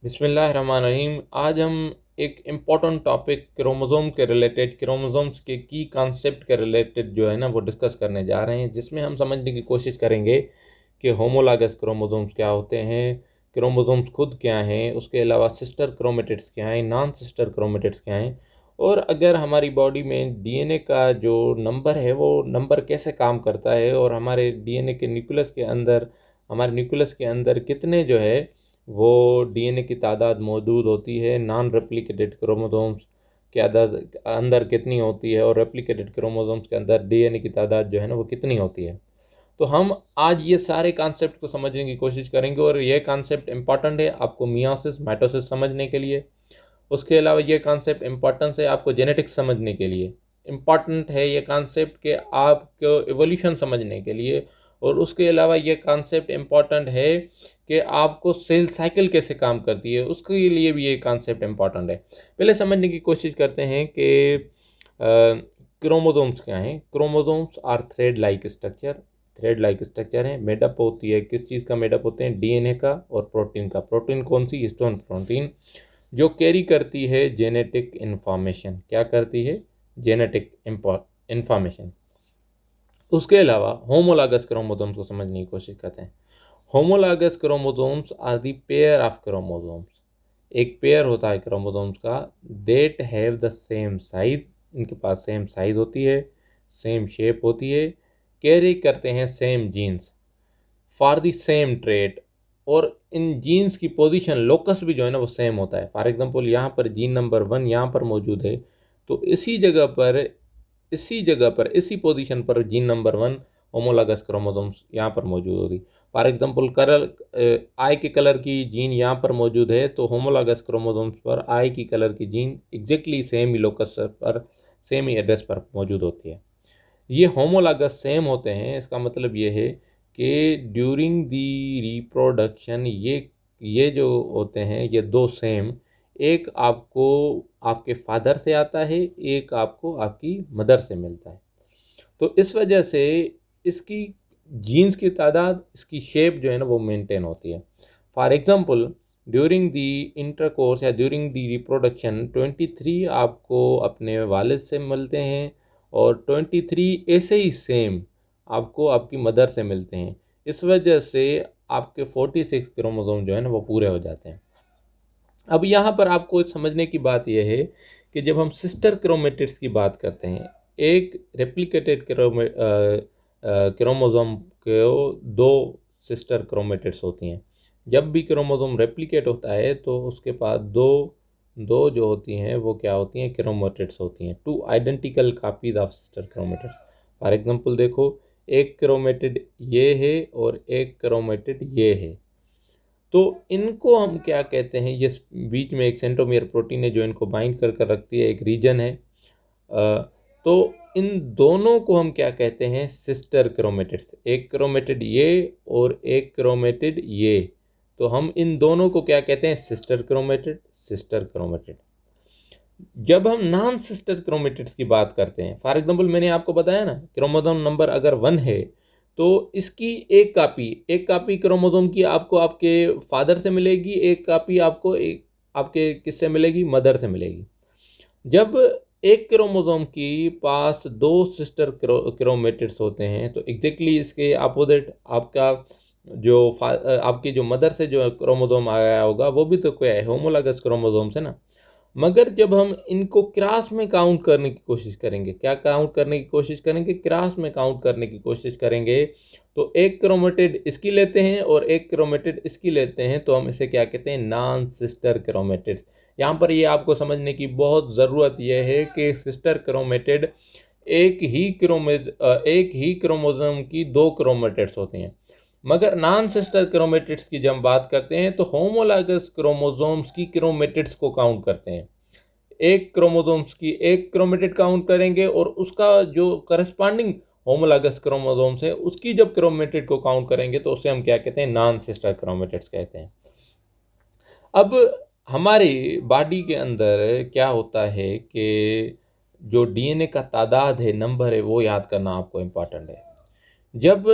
बिस्मिल्लाहिर्रहमानिर्रहीम। आज हम एक इम्पॉर्टेंट टॉपिक क्रोमोज़ोम के रिलेटेड, क्रोमोज़ोम्स के की कॉन्सेप्ट के रिलेटेड जो है ना वो डिस्कस करने जा रहे हैं, जिसमें हम समझने की कोशिश करेंगे कि होमोलॉगस क्रोमोज़ोम्स क्या होते हैं, क्रोमोज़ोम्स खुद क्या हैं, उसके अलावा सिस्टर क्रोमेटिड्स क्या हैं, नॉन सिस्टर क्रोमेटिड्स क्या हैं, और अगर हमारी बॉडी में डीएनए का जो नंबर है वो नंबर कैसे काम करता है, और हमारे डीएनए के न्यूक्लियस के अंदर, हमारे न्यूक्लियस के अंदर कितने जो है वो डीएनए की तादाद मौजूद होती है, नॉन रेप्लिकेटेड क्रोमोसोम्स के आदाद अंदर कितनी होती है, और रेप्लिकेटेड क्रोमोसोम्स के अंदर डीएनए की तादाद जो है ना वो कितनी होती है। तो हम आज ये सारे कॉन्सेप्ट को समझने की कोशिश करेंगे, और ये कॉन्सेप्ट इंपॉर्टेंट है आपको मियोसिस माइटोसिस समझने के लिए। उसके अलावा ये कॉन्सेप्ट इम्पॉर्टेंस है आपको जेनेटिक्स समझने के लिए, इम्पॉर्टेंट है ये कॉन्सेप्ट के आपको एवोल्यूशन समझने के लिए, और उसके अलावा ये कॉन्सेप्ट इम्पॉर्टेंट है कि आपको सेल साइकिल कैसे काम करती है, उसके लिए भी ये कॉन्सेप्ट इम्पॉर्टेंट है। पहले समझने की कोशिश करते हैं कि क्रोमोसोम्स क्या हैं। Chromosomes are thread like structure, thread like structure है। मेडअप होती है, किस चीज़ का मेडअप होते हैं? डीएनए का और प्रोटीन का। प्रोटीन कौन सी? हिस्टोन प्रोटीन, जो कैरी करती है जेनेटिक इंफॉर्मेशन। क्या करती है? Genetic information. उसके अलावा होमोलॉगस क्रोमोसोम्स को समझने की कोशिश करते हैं। Homologous chromosomes are the pair of chromosomes. एक पेयर होता है क्रोमोसोम्स का, that have the same size, इनके पास सेम साइज होती है, सेम शेप होती है, कैरी करते हैं same genes for the same trait, और इन जीन्स की पोजीशन लोकस भी जो है ना वो सेम होता है। फॉर एग्जांपल यहाँ पर जीन नंबर 1 यहाँ पर मौजूद है, तो इसी जगह पर इसी पोजीशन पर जीन नंबर 1 होमोलॉगस क्रोमोसोम्स यहाँ पर मौजूद होगी। फॉर एग्जांपल आई के कलर की जीन यहाँ पर मौजूद है, तो होमोलॉगस क्रोमोसोम्स पर आई की कलर की जीन एग्जैक्टली सेम ही लोकस पर, सेम ही एड्रेस पर मौजूद होती है। ये होमोलॉगस सेम होते हैं, इसका मतलब ये है कि ड्यूरिंग दी रिप्रोडक्शन ये जो होते हैं ये दो सेम, एक आपको आपके फादर से आता है, एक आपको आपकी मदर से मिलता है। तो इस वजह से इसकी जीन्स की तादाद, इसकी शेप जो है ना वो मेंटेन होती है। For example during the intercourse या ड्यूरिंग दी रिप्रोडक्शन 23 आपको अपने वालिद से मिलते हैं, और 23 ऐसे ही सेम आपको आपकी मदर से मिलते हैं। इस वजह से आपके 46 क्रोमोसोम जो है ना वो पूरे हो जाते हैं। अब यहाँ पर आपको समझने की बात यह है कि जब हम सिस्टर क्रोमेटिड्स की बात करते हैं, एक रेप्लिकेटेड क्रोमोसोम को दो सिस्टर क्रोमेटिड्स होती हैं। जब भी क्रोमोसोम रेप्लिकेट होता है तो उसके पास दो दो जो होती हैं वो क्या होती हैं? क्रोमेटिड्स होती हैं, two identical copies of sister chromatids. For example देखो, एक क्रोमेटिड ये है और एक क्रोमेटिड ये है, तो इनको हम क्या कहते हैं? ये बीच में एक सेंट्रोमियर प्रोटीन है जो इनको बाइंड कर कर रखती है, एक रीजन है। तो इन दोनों को हम क्या कहते हैं? Sister chromatids. एक क्रोमेटिड ये और एक क्रोमेटिड ये, तो हम इन दोनों को क्या कहते हैं? Sister chromatid, sister chromatid. जब हम नॉन सिस्टर क्रोमेटिड्स की बात करते हैं, फॉर एग्जांपल मैंने आपको बताया ना, क्रोमोसोम नंबर अगर 1 है तो इसकी एक कॉपी क्रोमोसोम की आपको आपके फादर से मिलेगी, एक कॉपी आपको एक आपके किससे मिलेगी? मदर से मिलेगी। जब एक क्रोमोसोम की पास दो सिस्टर क्रोमेटिड्स होते हैं, तो एग्जैक्टली इसके अपोजिट आपका आपकी जो मदर से जो क्रोमोसोम आया होगा वो भी तो क्या है? होमोलॉगस क्रोमोसोम है ना। मगर जब हम इनको क्रॉस में काउंट करने की कोशिश करेंगे, क्या काउंट करने की कोशिश करेंगे? क्रॉस में काउंट करने की कोशिश करेंगे, तो एक क्रोमेटिड इसकी लेते हैं और एक क्रोमेटिड इसकी लेते हैं, तो हम इसे क्या कहते हैं? Non sister chromatids. यहाँ पर ये आपको समझने की बहुत ज़रूरत यह है कि सिस्टर क्रोमेटिड एक ही क्रोमोसोम की दो क्रोमेटिड्स होती हैं, मगर नॉन सिस्टर क्रोमेटिड्स की जब बात करते हैं तो होमोलॉगस क्रोमोसोम्स की क्रोमेटिड्स को काउंट करते हैं। एक क्रोमोसोम्स की एक क्रोमेटिड काउंट करेंगे, और उसका जो करस्पॉन्डिंग होमोलॉगस क्रोमोसोम्स है उसकी जब क्रोमेटिड को काउंट करेंगे तो उसे हम क्या कहते हैं? नॉन सिस्टर क्रोमेटिड्स कहते हैं। अब हमारी बॉडी के अंदर क्या होता है कि जो डीएनए का तादाद है, नंबर है, वो याद करना आपको इम्पॉर्टेंट है। जब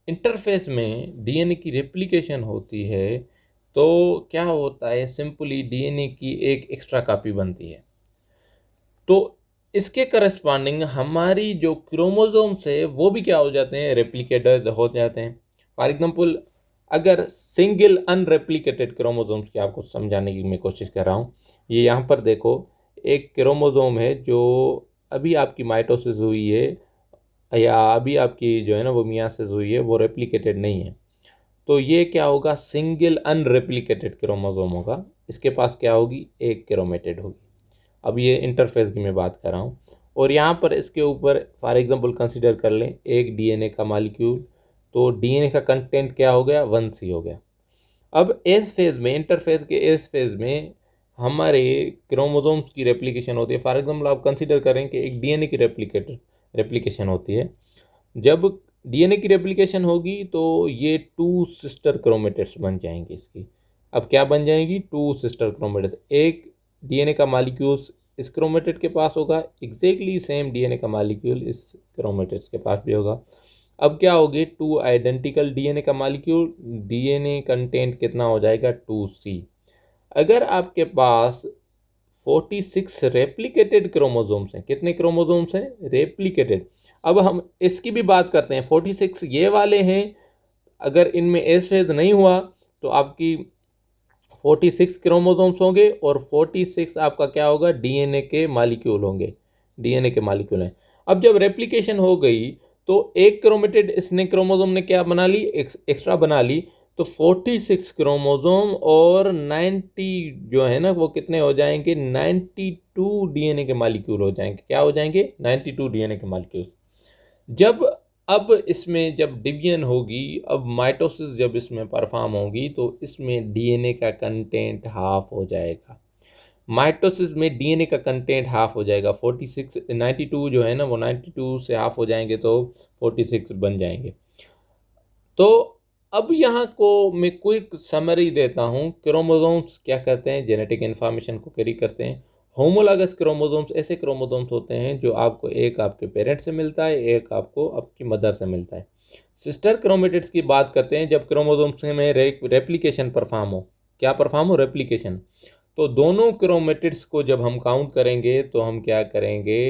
इंटरफेस में डीएनए की रेप्लिकेशन होती है, तो क्या होता है, सिंपली डीएनए की एक एक्स्ट्रा कॉपी बनती है। तो इसके करस्पॉन्डिंग हमारी जो क्रोमोसोम्स है वो भी क्या हो जाते हैं, रेप्लिकेटेड हो जाते हैं। फॉर एग्जांपल, अगर सिंगल अनरेप्लिकेटेड क्रोमोसोम्स की आपको समझाने की मैं कोशिश कर रहा हूँ। ये यहाँ पर देखो, एक क्रोमोसोम है जो अभी आपकी माइटोसिस हुई है या अभी आपकी जो है ना वो मियासिस हुई है, वो रेप्लिकेटेड नहीं है। तो ये क्या होगा, सिंगल अनरेप्लिकेटेड क्रोमोसोम होगा। इसके पास क्या होगी, एक क्रोमेटिड होगी। अब ये इंटरफेस की मैं बात कर रहा हूँ। और यहाँ पर इसके ऊपर फॉर एग्जांपल कंसीडर कर लें एक डीएनए का मॉलिक्यूल, तो डीएनए का कंटेंट क्या हो गया, 1C हो गया। अब एस फेज में, इंटरफेस के एस फेज में हमारे क्रोमोसोम्स की रेप्लिकेशन होती है। फॉर एग्जांपल आप कंसीडर करें कि एक डीएनए की रेप्लिकेशन होती है। जब डीएनए की रेप्लिकेशन होगी तो ये 2 सिस्टर क्रोमेटिड्स बन जाएंगी इसकी। अब क्या बन जाएंगी, 2 सिस्टर क्रोमेटिड्स। एक डीएनए का मॉलिक्यूल इस क्रोमेटिड के पास होगा, एग्जैक्टली सेम डीएनए का मॉलिक्यूल इस क्रोमेटिड्स के पास भी होगा। अब क्या होगी, 2 आइडेंटिकल डीएनए का मॉलिक्यूल, डीएनए कंटेंट कितना हो जाएगा, 2C। अगर आपके पास 46 रेप्लिकेटेड क्रोमोसोम्स हैं, कितने क्रोमोसोम्स हैं, रेप्लिकेटेड। अब हम इसकी भी बात करते हैं, 46 ये वाले हैं। अगर इनमें एस फेज नहीं हुआ तो आपकी 46 क्रोमोसोम्स होंगे और 46 आपका क्या होगा, डीएनए के मॉलिक्यूल होंगे, डीएनए के मॉलिक्यूल हैं। अब जब रेप्लिकेशन हो गई तो एक क्रोमेटिड इसने क्रोमोसोम ने क्या बना ली, एक्स्ट्रा बना ली। तो 46 क्रोमोसोम और 90 जो है ना वो कितने हो जाएंगे, 92 डीएनए के मॉलिक्यूल हो जाएंगे। क्या हो जाएंगे, 92 डीएनए के मॉलिक्यूल। जब अब इसमें जब डिवीजन होगी, अब माइटोसिस जब इसमें परफॉर्म होगी तो इसमें डीएनए का कंटेंट हाफ हो जाएगा। माइटोसिस में डीएनए का कंटेंट हाफ हो जाएगा। 46 92 जो है ना वो 92 से हाफ हो जाएंगे तो 46 बन जाएंगे। तो अब यहाँ को मैं क्विक समरी देता हूँ। क्रोमोसोम्स क्या करते हैं, जेनेटिक इन्फॉर्मेशन को कैरी करते हैं। होमोलॉगस क्रोमोसोम्स ऐसे क्रोमोसोम्स होते हैं जो आपको एक आपके पेरेंट से मिलता है, एक आपको आपकी मदर से मिलता है। सिस्टर क्रोमेटिड्स की बात करते हैं जब क्रोमोसोम्स में रेप्लिकेशन परफॉर्म हो। क्या परफॉर्म हो, रेप्लिकेशन। तो दोनों क्रोमेटिड्स को जब हम काउंट करेंगे तो हम क्या करेंगे,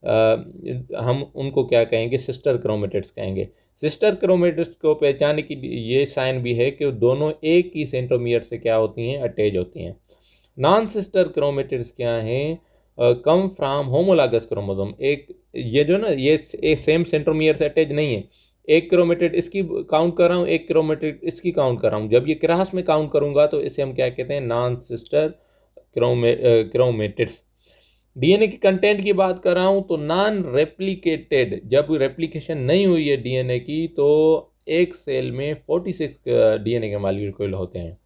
हम उनको क्या कहेंगे, सिस्टर क्रोमेटिड्स कहेंगे। सिस्टर क्रोमेटिड्स को पहचानने की ये साइन भी है कि दोनों एक ही सेंट्रोमियर से क्या होती हैं, अटैच होती हैं। नॉन सिस्टर क्रोमेटिड्स क्या हैं, कम फ्राम होमोलॉगस क्रोमोसोम। एक ये जो ना ये एक सेम सेंट्रोमियर से अटैच नहीं है। एक क्रोमेटिड इसकी काउंट कर रहा हूँ, एक क्रोमेटिड इसकी काउंट कर रहा हूँ। जब ये क्रॉस में काउंट करूँगा तो इसे हम क्या कहते हैं, नॉन सिस्टर क्रोमेटिड्स। डीएनए की कंटेंट की बात कर रहा हूँ तो नॉन रेप्लिकेटेड, जब रेप्लिकेशन नहीं हुई है डीएनए की तो एक सेल में 46 डीएनए के मॉलिक्यूल होते हैं।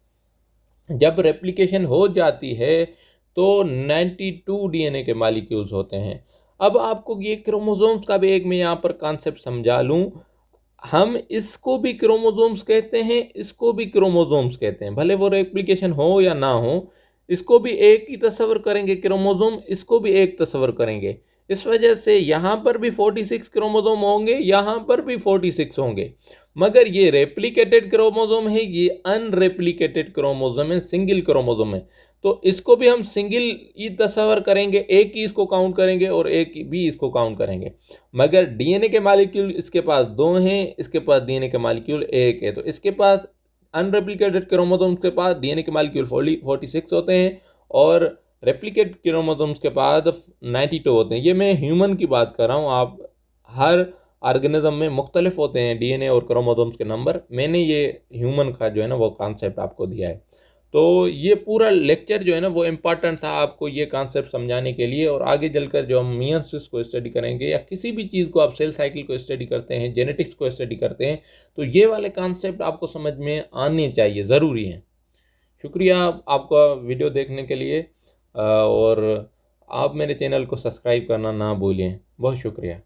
जब रेप्लिकेशन हो जाती है तो 92 डीएनए के मॉलिक्यूल्स होते हैं। अब आपको ये क्रोमोसोम्स का भी एक मैं यहाँ पर कॉन्सेप्ट समझा लूँ। हम इसको भी क्रोमोसोम्स कहते हैं, इसको भी क्रोमोसोम्स कहते हैं, भले वो रेप्लिकेशन हो या ना हो। इसको भी एक ही तस्वर करेंगे क्रोमोसोम, इसको भी एक तस्वर करेंगे। इस वजह से यहाँ पर भी 46 क्रोमोसोम होंगे, यहाँ पर भी 46 होंगे। मगर ये रेप्लिकेटेड क्रोमोसोम है, ये अनरेप्लिकेटेड क्रोमोसोम है, सिंगल क्रोमोसोम है। तो इसको भी हम सिंगल ही तस्वर करेंगे, एक ही इसको काउंट करेंगे और एक ही भी इसको काउंट करेंगे। मगर डीएनए के मॉलिक्यूल इसके पास 2 हैं, इसके पास डीएनए के मॉलिक्यूल 1 है। तो इसके पास अनरेप्लिकेटेड क्रोमोसोम्स के पास डीएनए के मॉलिक्यूल 46 होते हैं और रेप्लिकेट क्रोमोसोम्स के पास 92 होते हैं। ये मैं ह्यूमन की बात कर रहा हूँ। आप हर ऑर्गेनिज्म में मुख्तलिफ होते हैं डीएनए और क्रोमोसोम्स के नंबर। मैंने ये ह्यूमन का जो है ना वो कॉन्सेप्ट आपको दिया है। तो ये पूरा लेक्चर जो है ना वो इम्पॉर्टेंट था आपको ये कॉन्सेप्ट समझाने के लिए। और आगे चलकर जो हम मियोसिस को स्टडी करेंगे या किसी भी चीज़ को आप सेल साइकिल को स्टडी करते हैं, जेनेटिक्स को स्टडी करते हैं, तो ये वाले कॉन्सेप्ट आपको समझ में आने चाहिए, ज़रूरी हैं। शुक्रिया आपका वीडियो देखने के लिए और आप मेरे चैनल को सब्सक्राइब करना ना भूलें। बहुत शुक्रिया।